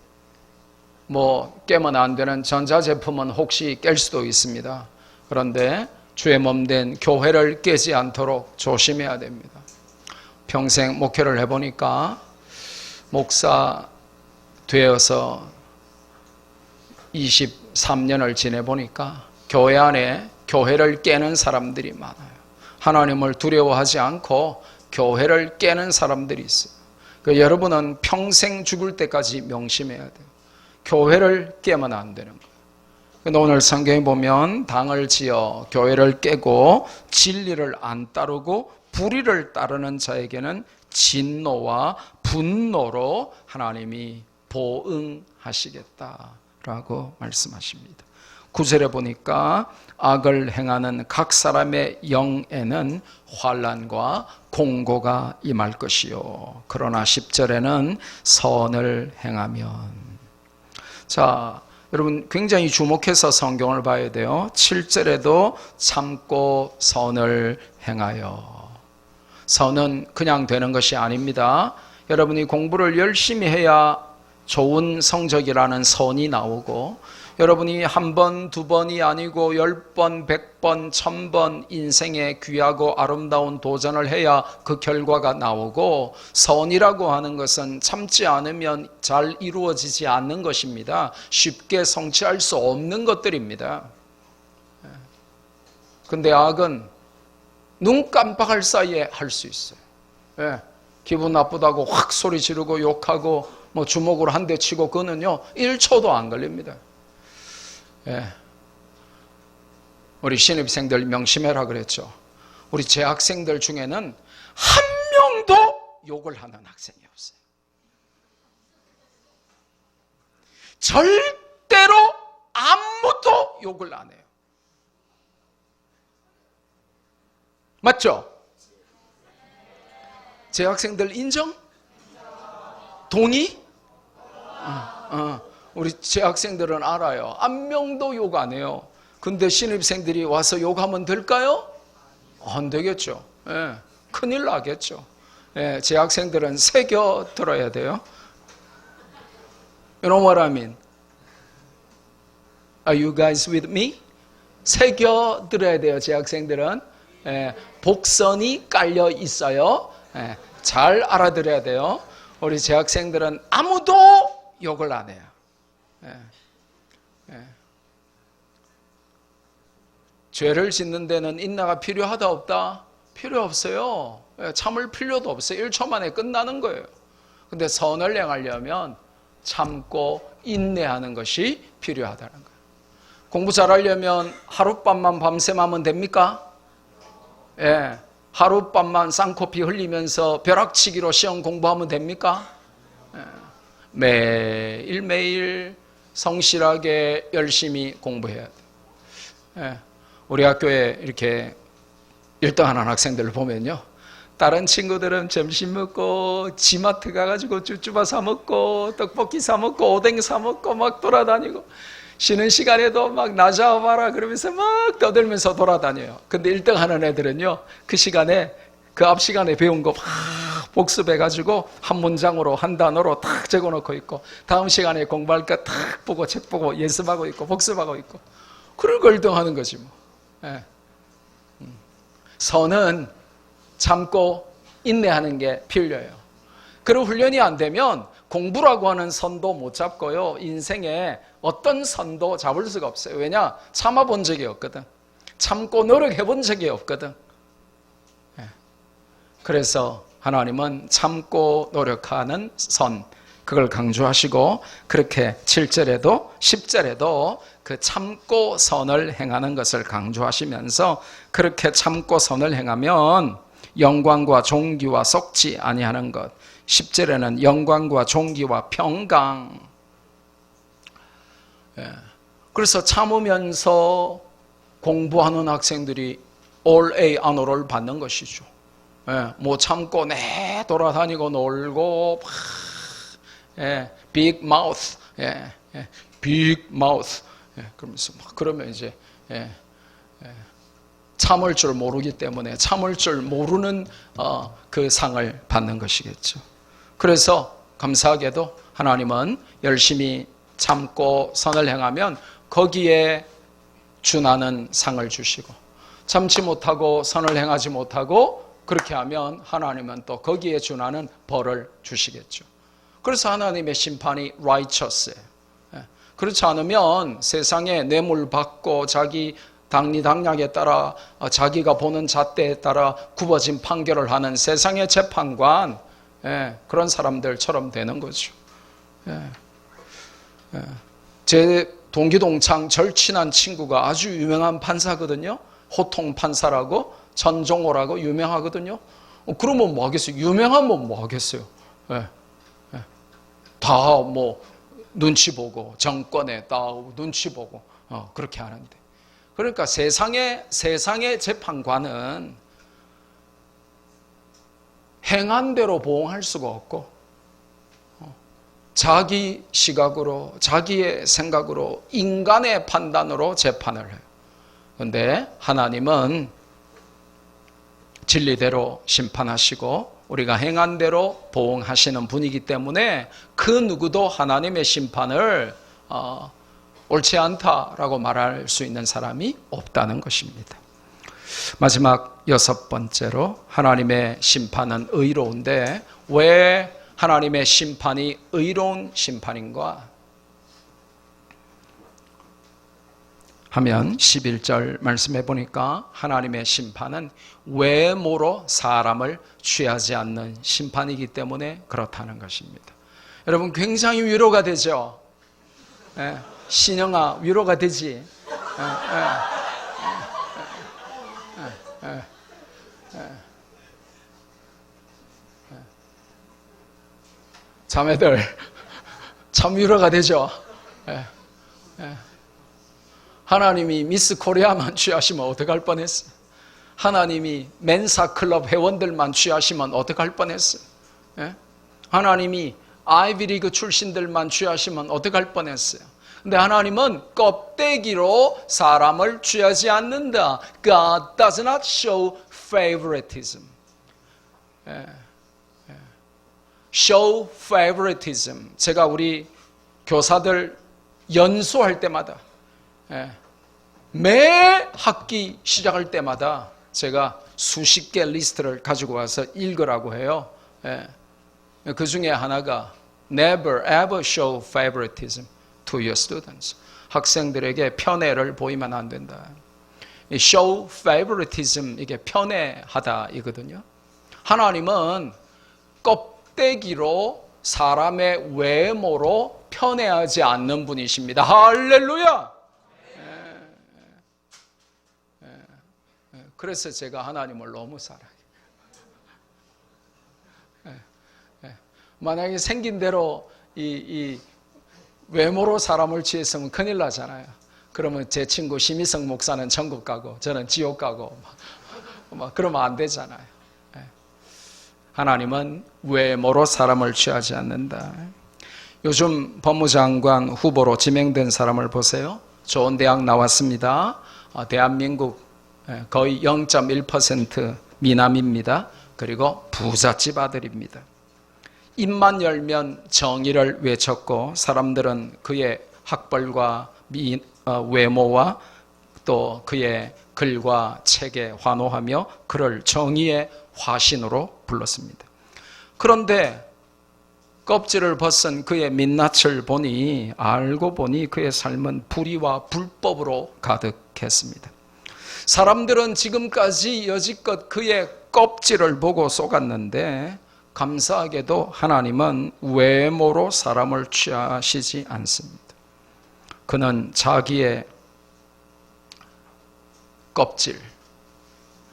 뭐 깨면 안 되는 전자제품은 혹시 깰 수도 있습니다. 그런데 주의 몸된 교회를 깨지 않도록 조심해야 됩니다. 평생 목회를 해보니까 목사 되어서 23년을 지내보니까 교회 안에 교회를 깨는 사람들이 많아요. 하나님을 두려워하지 않고 교회를 깨는 사람들이 있어요. 그러니까 여러분은 평생 죽을 때까지 명심해야 돼요. 교회를 깨면 안 되는 거예요. 그런데 오늘 성경에 보면 당을 지어 교회를 깨고 진리를 안 따르고 불의를 따르는 자에게는 진노와 분노로 하나님이 보응하시겠다라고 말씀하십니다. 9절에 보니까 악을 행하는 각 사람의 영에는 환난과 공고가 임할 것이요. 그러나 10절에는 선을 행하면. 자, 여러분 굉장히 주목해서 성경을 봐야 돼요. 7절에도 참고 선을 행하여. 선은 그냥 되는 것이 아닙니다. 여러분이 공부를 열심히 해야 좋은 성적이라는 선이 나오고, 여러분이 한 번, 두 번이 아니고 10번, 100번, 1000번 인생의 귀하고 아름다운 도전을 해야 그 결과가 나오고, 선이라고 하는 것은 참지 않으면 잘 이루어지지 않는 것입니다. 쉽게 성취할 수 없는 것들입니다. 근데 악은 눈 깜빡할 사이에 할 수 있어요. 기분 나쁘다고 확 소리 지르고 욕하고 뭐 주먹으로 한 대 치고 그거는요 1초도 안 걸립니다. 우리 신입생들 명심해라 그랬죠. 우리 재학생들 중에는 한 명도 욕을 하는 학생이 없어요. 절대로 아무도 욕을 안 해요. 맞죠? 재학생들 인정? 동의? 우리 재학생들은 알아요. 한 명도 욕 안 해요. 근데 신입생들이 와서 욕하면 될까요? 안 되겠죠. 큰일 나겠죠. 재학생들은 새겨 들어야 돼요. You know what I mean? Are you guys with me? 새겨들어야 돼요, 제 학생들은. 복선이 깔려 있어요. 잘 알아들어야 돼요. 우리 제 학생들은 아무도 욕을 안 해요. 죄를 짓는 데는 인내가 필요하다 없다? 필요 없어요. 참을 필요도 없어요. 1초 만에 끝나는 거예요. 근데 선을 행하려면 참고 인내하는 것이 필요하다는 거예요. 공부 잘하려면 하룻밤만 밤샘 하면 됩니까? 하룻밤만 쌍코피 흘리면서 벼락치기로 시험 공부하면 됩니까? 매일매일 성실하게 열심히 공부해야 돼요. 우리 학교에 이렇게 1등하는 학생들을 보면요, 다른 친구들은 점심 먹고 지마트 가가지고 쭈쭈바 사 먹고 떡볶이 사 먹고 오뎅 사 먹고 막 돌아다니고, 쉬는 시간에도 막 나 잡아봐라 그러면서 막 떠들면서 돌아다녀요. 근데 1등하는 애들은요, 그 시간에, 그 앞 시간에 배운 거 막 복습해가지고 한 문장으로 한 단어로 탁 적어놓고 있고, 다음 시간에 공부할 거 탁 보고 책 보고 연습하고 있고 복습하고 있고, 그런 걸 1등하는 거지 뭐. 선은 참고 인내하는 게 필요해요. 그런 훈련이 안 되면 공부라고 하는 선도 못 잡고요, 인생에 어떤 선도 잡을 수가 없어요. 왜냐? 참아본 적이 없거든. 참고 노력해본 적이 없거든. 그래서 하나님은 참고 노력하는 선, 그걸 강조하시고, 그렇게 7절에도 10절에도 그 참고 선을 행하는 것을 강조하시면서, 그렇게 참고 선을 행하면 영광과 존귀와 썩지 아니하는 것, 10절에는 영광과 존귀와 평강. 그래서 참으면서 공부하는 학생들이 All A honor를 받는 것이죠. 뭐 참고 내 돌아다니고 놀고 big mouth, big mouth, 그러면서 막 그러면 이제 참을 줄 모르기 때문에 참을 줄 모르는 그 상을 받는 것이겠죠. 그래서 감사하게도 하나님은 열심히 참고 선을 행하면 거기에 준하는 상을 주시고, 참지 못하고 선을 행하지 못하고 그렇게 하면 하나님은 또 거기에 준하는 벌을 주시겠죠. 그래서 하나님의 심판이 righteous예요. 그렇지 않으면 세상에 뇌물 받고 자기 당리당략에 따라 자기가 보는 잣대에 따라 굽어진 판결을 하는 세상의 재판관, 그런 사람들처럼 되는 거죠. 제 동기동창 절친한 친구가 아주 유명한 판사거든요. 호통 판사라고, 전종호라고 유명하거든요. 그러면 뭐 하겠어요? 유명하면 뭐 하겠어요? 다 뭐 눈치 보고, 정권에 다 눈치 보고 그렇게 하는데, 그러니까 세상의 재판관은 행한 대로 보응할 수가 없고, 자기 시각으로, 자기의 생각으로, 인간의 판단으로 재판을 해요. 그런데 하나님은 진리대로 심판하시고 우리가 행한 대로 보응하시는 분이기 때문에 그 누구도 하나님의 심판을 옳지 않다라고 말할 수 있는 사람이 없다는 것입니다. 마지막 6번째로, 하나님의 심판은 의로운데 왜 하나님의 심판이 의로운 심판인가 하면 11절 말씀해 보니까 하나님의 심판은 외모로 사람을 취하지 않는 심판이기 때문에 그렇다는 것입니다. 여러분, 굉장히 위로가 되죠. 신영아, 위로가 되지. 자매들, 참 위로가 되죠. 하나님이 미스 코리아만 취하시면 어떡할 뻔했어요? 하나님이 멘사 클럽 회원들만 취하시면 어떡할 뻔했어요? 하나님이 아이비리그 출신들만 취하시면 어떡할 뻔했어요? 근데 하나님은 껍데기로 사람을 취하지 않는다. God does not show favoritism. show favoritism. 제가 우리 교사들 연수할 때마다, 매 학기 시작할 때마다 제가 수십 개 리스트를 가지고 와서 읽으라고 해요. 그 중에 하나가 Never ever show favoritism to your students. 학생들에게 편애를 보이면 안 된다. Show favoritism, 이게 편애하다 이거든요. 하나님은 껍데기로 사람의 외모로 편애하지 않는 분이십니다. 할렐루야! 그래서 제가 하나님을 너무 사랑해요. 만약에 생긴 대로 이 외모로 사람을 취했으면 큰일 나잖아요. 그러면 제 친구 심희성 목사는 천국 가고 저는 지옥 가고 막 그러면 안 되잖아요. 하나님은 외모로 사람을 취하지 않는다. 요즘 법무장관 후보로 지명된 사람을 보세요. 좋은 대학 나왔습니다. 대한민국 거의 0.1% 미남입니다. 그리고 부잣집 아들입니다. 입만 열면 정의를 외쳤고 사람들은 그의 학벌과 외모와 또 그의 글과 책에 환호하며 그를 정의의 화신으로 불렀습니다. 그런데 껍질을 벗은 그의 민낯을 보니 알고 보니 그의 삶은 불의와 불법으로 가득했습니다. 사람들은 지금까지 여지껏 그의 껍질을 보고 속았는데 감사하게도 하나님은 외모로 사람을 취하시지 않습니다. 그는 자기의 껍질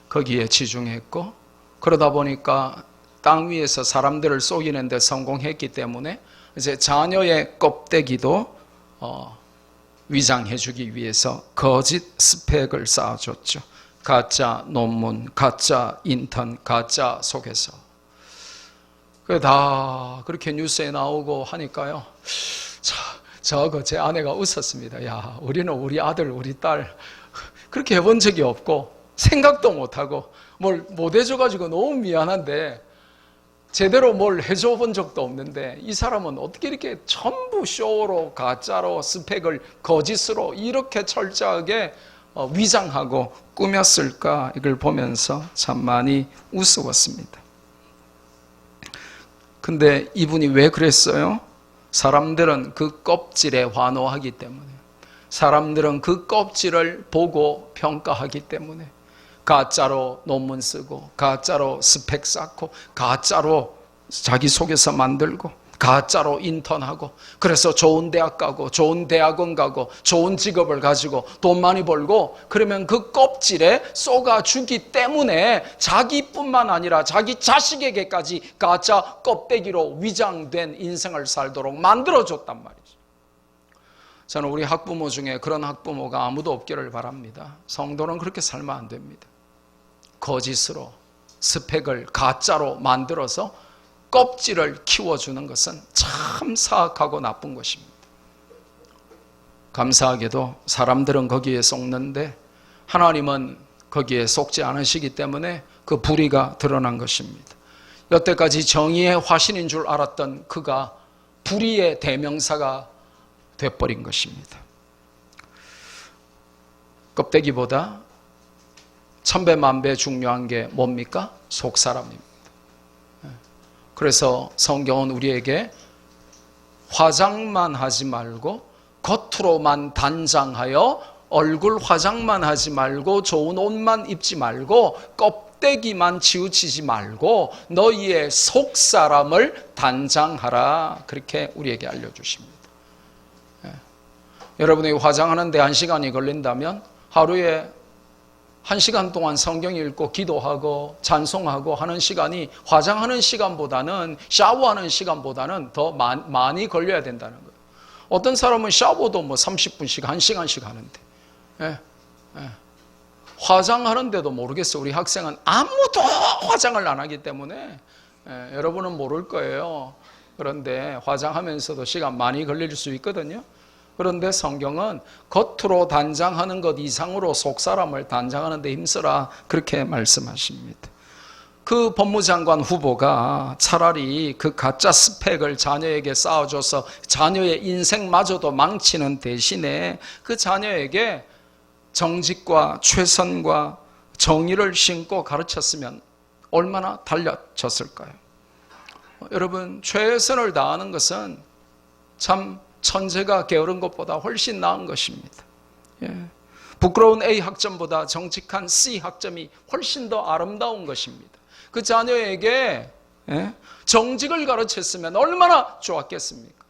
거기에 치중했고 그러다 보니까 땅 위에서 사람들을 속이는 데 성공했기 때문에 이제 자녀의 껍데기도 위장해주기 위해서 거짓 스펙을 쌓아줬죠. 가짜 논문, 가짜 인턴, 가짜 속에서. 다 그렇게 뉴스에 나오고 하니까요. 저거 제 아내가 웃었습니다. 야, 우리는 우리 아들, 우리 딸 그렇게 해본 적이 없고 생각도 못하고 뭘 못 해줘가지고 너무 미안한데 제대로 뭘 해줘 본 적도 없는데 이 사람은 어떻게 이렇게 전부 쇼로 가짜로 스펙을 거짓으로 이렇게 철저하게 위장하고 꾸몄을까 이걸 보면서 참 많이 우스웠습니다. 근데 이분이 왜 그랬어요? 사람들은 그 껍질에 환호하기 때문에 사람들은 그 껍질을 보고 평가하기 때문에 가짜로 논문 쓰고 가짜로 스펙 쌓고 가짜로 자기 속에서 만들고 가짜로 인턴하고 그래서 좋은 대학 가고 좋은 대학원 가고 좋은 직업을 가지고 돈 많이 벌고 그러면 그 껍질에 쏘가주기 때문에 자기뿐만 아니라 자기 자식에게까지 가짜 껍데기로 위장된 인생을 살도록 만들어줬단 말이죠. 저는 우리 학부모 중에 그런 학부모가 아무도 없기를 바랍니다. 성도는 그렇게 살면 안 됩니다. 거짓으로 스펙을 가짜로 만들어서 껍질을 키워주는 것은 참 사악하고 나쁜 것입니다. 감사하게도 사람들은 거기에 속는데 하나님은 거기에 속지 않으시기 때문에 그 불의가 드러난 것입니다. 여태까지 정의의 화신인 줄 알았던 그가 불의의 대명사가 돼버린 것입니다. 껍데기보다 천배 만배 중요한 게 뭡니까? 속사람입니다. 그래서 성경은 우리에게 화장만 하지 말고 겉으로만 단장하여 얼굴 화장만 하지 말고 좋은 옷만 입지 말고 껍데기만 치우치지 말고 너희의 속사람을 단장하라 그렇게 우리에게 알려주십니다. 여러분이 화장하는데 1시간이 걸린다면 하루에 1시간 동안 성경 읽고 기도하고 찬송하고 하는 시간이 화장하는 시간보다는 샤워하는 시간보다는 더 많이 걸려야 된다는 거예요. 어떤 사람은 샤워도 30분씩 1시간씩 하는데 화장하는데도 모르겠어. 우리 학생은 아무도 화장을 안 하기 때문에 여러분은 모를 거예요. 그런데 화장하면서도 시간 많이 걸릴 수 있거든요. 그런데 성경은 겉으로 단장하는 것 이상으로 속사람을 단장하는 데 힘쓰라 그렇게 말씀하십니다. 그 법무장관 후보가 차라리 그 가짜 스펙을 자녀에게 쌓아줘서 자녀의 인생마저도 망치는 대신에 그 자녀에게 정직과 최선과 정의를 신고 가르쳤으면 얼마나 달라졌을까요? 여러분, 최선을 다하는 것은 참 천재가 게으른 것보다 훨씬 나은 것입니다. 부끄러운 A 학점보다 정직한 C 학점이 훨씬 더 아름다운 것입니다. 그 자녀에게 정직을 가르쳤으면 얼마나 좋았겠습니까?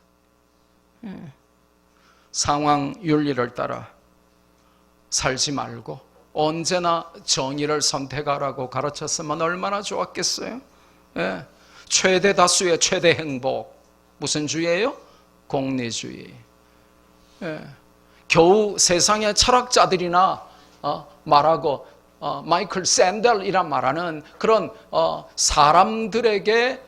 상황 윤리를 따라 살지 말고 언제나 정의를 선택하라고 가르쳤으면 얼마나 좋았겠어요? 최대 다수의 최대 행복, 무슨 주의예요? 공리주의. 겨우 세상의 철학자들이나 말하고 마이클 샌델이란 말하는 그런 사람들에게서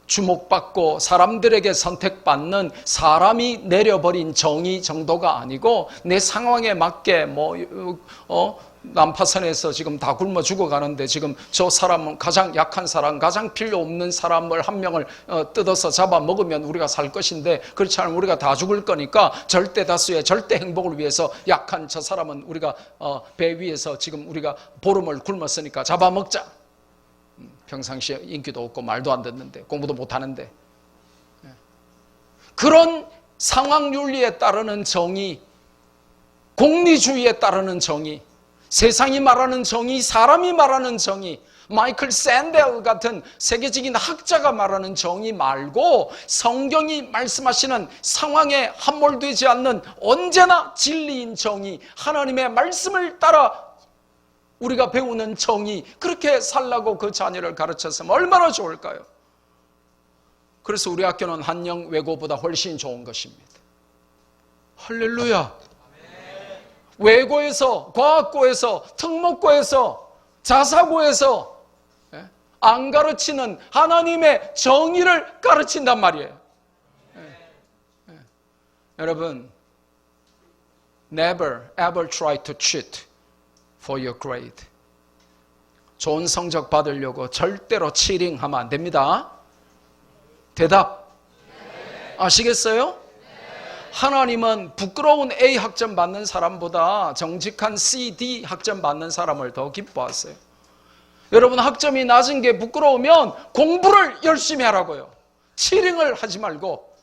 주목받고 사람들에게 선택받는 사람이 내려버린 정의 정도가 아니고 내 상황에 맞게 난파선에서 지금 다 굶어 죽어가는데 지금 저 사람은 가장 약한 사람, 가장 필요 없는 사람을 한 명을 뜯어서 잡아먹으면 우리가 살 것인데 그렇지 않으면 우리가 다 죽을 거니까 절대 다수의 절대 행복을 위해서 약한 저 사람은 우리가 배 위에서 지금 우리가 보름을 굶었으니까 잡아먹자. 평상시에 인기도 없고 말도 안 듣는데 공부도 못하는데 그런 상황 윤리에 따르는 정의, 공리주의에 따르는 정의, 세상이 말하는 정의, 사람이 말하는 정의, 마이클 샌델 같은 세계적인 학자가 말하는 정의 말고 성경이 말씀하시는 상황에 함몰되지 않는 언제나 진리인 정의, 하나님의 말씀을 따라 우리가 배우는 정의, 그렇게 살라고 그 자녀를 가르쳤으면 얼마나 좋을까요? 그래서 우리 학교는 한영 외고보다 훨씬 좋은 것입니다. 할렐루야. 외고에서, 과학고에서, 특목고에서, 자사고에서 안 가르치는 하나님의 정의를 가르친단 말이에요. 여러분, never ever try to cheat for your grade. 좋은 성적 받으려고 절대로 치링하면 안 됩니다. 대답 아시겠어요? 하나님은 부끄러운 A 학점 받는 사람보다 정직한 C, D 학점 받는 사람을 더 기뻐하세요. 여러분, 학점이 낮은 게 부끄러우면 공부를 열심히 하라고요. 치링을 하지 말고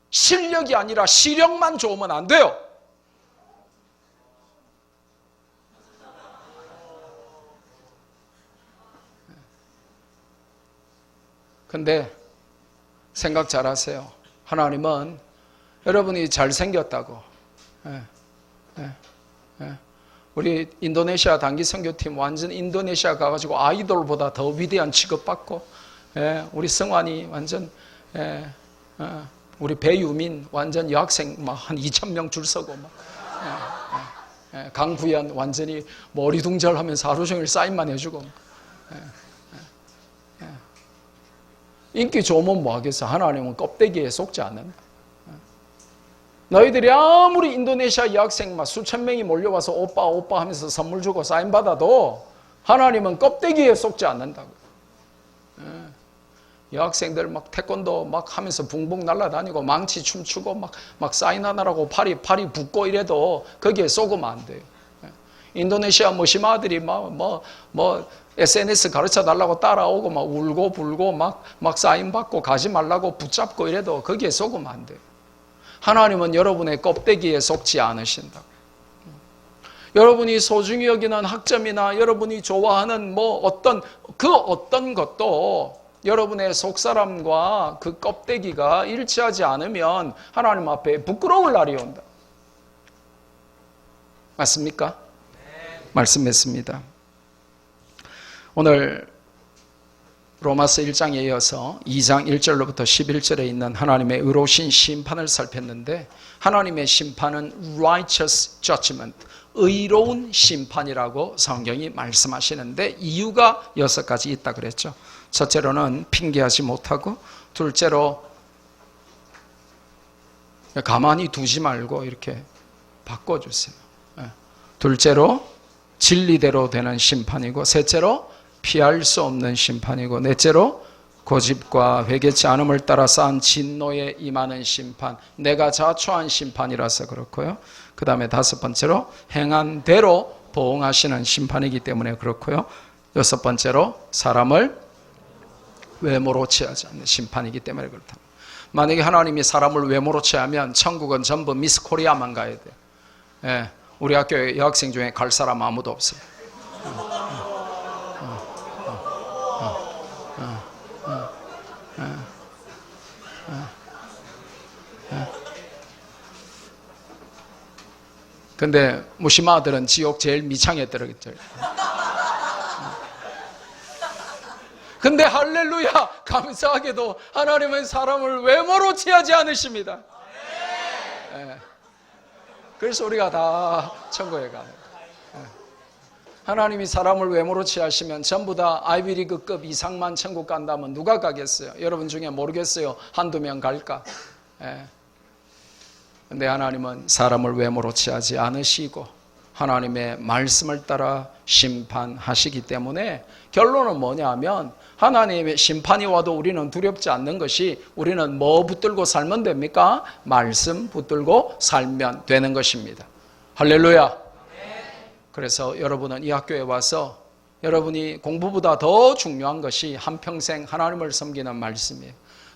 실력이 아니라 시력만 좋으면 안 돼요. 근데 생각 잘 하세요. 하나님은 여러분이 잘생겼다고. 우리 인도네시아 단기 선교팀 완전 인도네시아 가가지고 아이돌보다 더 위대한 취급받고, 우리 성환이 완전, 우리 배유민 완전 여학생 막 한 2,000명 줄 서고 막, 강구현 완전히 머리둥절하면서 하루 종일 사인만 해주고. 인기 좋으면 뭐 하겠어? 하나님은 껍데기에 속지 않는다. 너희들이 아무리 인도네시아 여학생 막 수천 명이 몰려와서 오빠 오빠 하면서 선물 주고 사인 받아도 하나님은 껍데기에 속지 않는다고. 여학생들 막 태권도 막 하면서 붕붕 날아다니고 망치 춤추고 막 사인하느라고 팔이 붓고 이래도 거기에 속으면 안 돼요. 인도네시아 무시마들이 SNS 가르쳐 달라고 따라오고 막 울고 불고 막 사인 받고 가지 말라고 붙잡고 이래도 거기에 속으면 안 돼요. 하나님은 여러분의 껍데기에 속지 않으신다고. 여러분이 소중히 여기는 학점이나 여러분이 좋아하는 어떤 것도 여러분의 속사람과 그 껍데기가 일치하지 않으면 하나님 앞에 부끄러울 날이 온다. 맞습니까? 말씀했습니다. 오늘 로마서 1장에 이어서 2장 1절로부터 11절에 있는 하나님의 의로우신 심판을 살폈는데, 하나님의 심판은 righteous judgment, 의로운 심판이라고 성경이 말씀하시는데 이유가 6가지 있다 그랬죠. 첫째로는 핑계하지 못하고, 둘째로 가만히 두지 말고 이렇게 바꿔주세요. 둘째로 진리대로 되는 심판이고, 셋째로 피할 수 없는 심판이고, 넷째로 고집과 회개치 않음을 따라 쌓은 진노에 임하는 심판, 내가 자초한 심판이라서 그렇고요. 그 다음에 다섯 번째로 행한 대로 보응하시는 심판이기 때문에 그렇고요. 여섯 번째로 사람을 외모로 취하지 않는 심판이기 때문에 그렇다. 만약에 하나님이 사람을 외모로 취하면 천국은 전부 미스 코리아만 가야 돼요. 예, 우리 학교에 여학생 중에 갈 사람 아무도 없어요. 근데 무시마들은 지옥 제일 미창에 들어있죠. 근데 할렐루야, 감사하게도 하나님은 사람을 외모로 취하지 않으십니다. 네. 그래서 우리가 다 천국에 가요. 네. 하나님이 사람을 외모로 취하시면 전부 다 아이비리그급 이상만 천국 간다면 누가 가겠어요? 여러분 중에 모르겠어요. 한두 명 갈까? 네. 근데 하나님은 사람을 외모로 취하지 않으시고 하나님의 말씀을 따라 심판하시기 때문에 결론은 뭐냐면 하나님의 심판이 와도 우리는 두렵지 않는 것이, 우리는 뭐 붙들고 살면 됩니까? 말씀 붙들고 살면 되는 것입니다. 할렐루야. 그래서 여러분은 이 학교에 와서 여러분이 공부보다 더 중요한 것이 한평생 하나님을 섬기는 말씀이에요.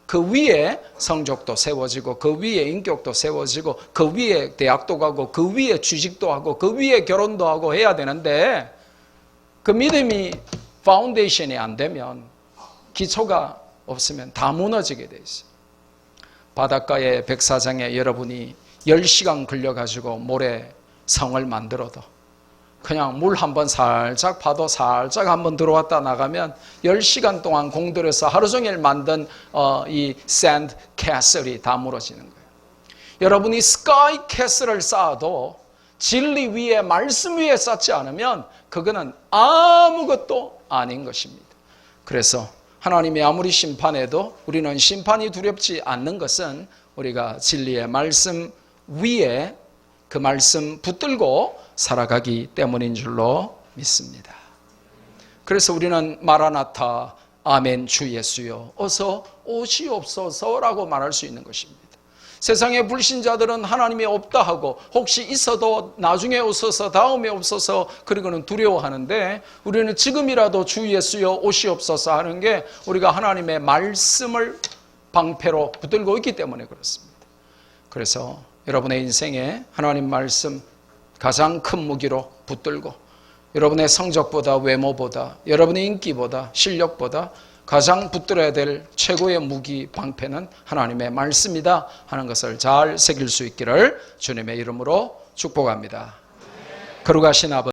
그 위에 성적도 세워지고 그 위에 인격도 세워지고 그 위에 대학도 가고 그 위에 취직도 하고 그 위에 결혼도 하고 해야 되는데, 그 믿음이 파운데이션이 안 되면, 기초가 없으면 다 무너지게 돼 있어요. 바닷가의 백사장에 여러분이 10시간 걸려가지고 모래 성을 만들어도 그냥 물 한번 살짝 파도 살짝 한번 들어왔다 나가면 10시간 동안 공들여서 하루 종일 만든 이 샌드 캐슬이 다 무너지는 거예요. 여러분이 스카이 캐슬을 쌓아도 진리 위에, 말씀 위에 쌓지 않으면 그거는 아무것도 아닌 것입니다. 그래서 하나님이 아무리 심판해도 우리는 심판이 두렵지 않는 것은 우리가 진리의 말씀 위에 그 말씀 붙들고 살아가기 때문인 줄로 믿습니다. 그래서 우리는 마라나타, 아멘 주 예수여 어서 오시옵소서라고 말할 수 있는 것입니다. 세상의 불신자들은 하나님이 없다 하고 혹시 있어도 나중에 오소서, 다음에 없어서 그리고는 두려워하는데, 우리는 지금이라도 주 예수여 오시옵소서 하는 게 우리가 하나님의 말씀을 방패로 붙들고 있기 때문에 그렇습니다. 그래서 여러분의 인생에 하나님 말씀 가장 큰 무기로 붙들고, 여러분의 성적보다, 외모보다, 여러분의 인기보다, 실력보다 가장 붙들어야 될 최고의 무기, 방패는 하나님의 말씀이다 하는 것을 잘 새길 수 있기를 주님의 이름으로 축복합니다. 거룩하신 아버지,